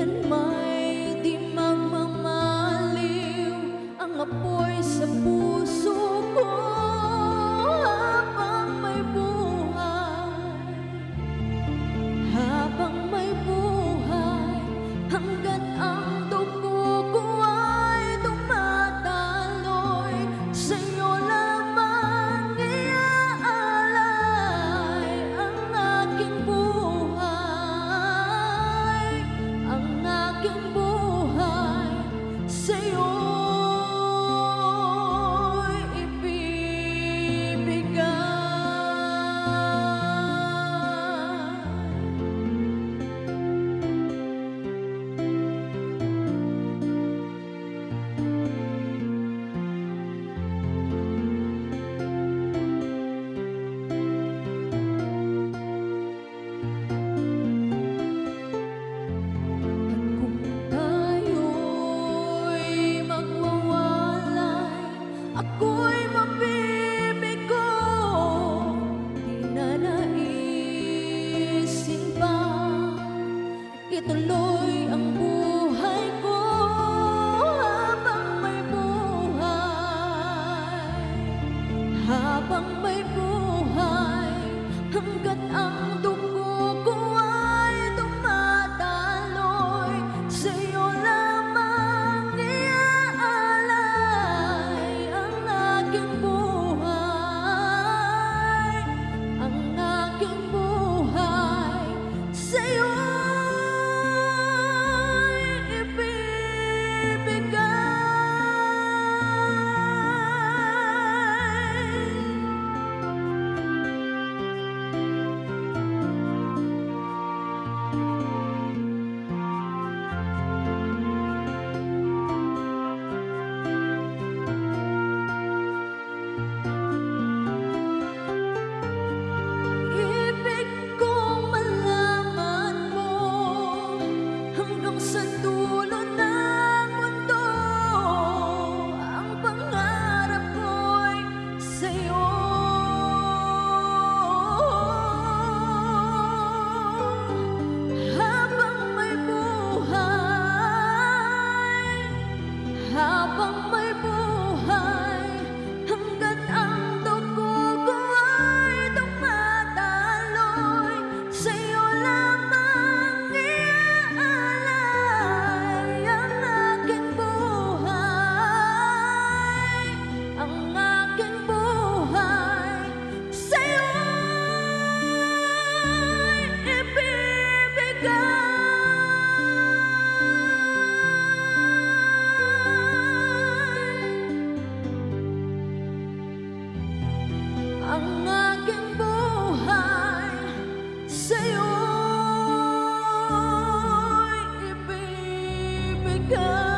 Kailan may di magmamaliw ang apoy sa puso ko habang may buhay, habang may buhay, hanggat ang dugo ko ay dumadaloy, sa'yo lamang iaalay ang aking buhay, ang aking buhay, sa'yo'y ibibigay. Ako'y mabibigo, di na naisin pa ituloy ang buhay ko habang may buhay, habang may buhay, hanggat ang dugo ko ay dumadaloy, sa'yo lamang iaalay ang aking buhay, ang aking buhay, sa'yo'y ibibigay. Ibig kong malaman mo hanggang sa dulo ng mundo, ang pangarap ko'y sa'yo. Habang may buhay, habang may buhay, hanggat ang dugo ko ay dumadaloy, sa'yo lamang iaalay ang aking buhay, ang aking buhay, sa'yo'y ibibigay. Ang aking buhay, sa'yo'y ibibigay.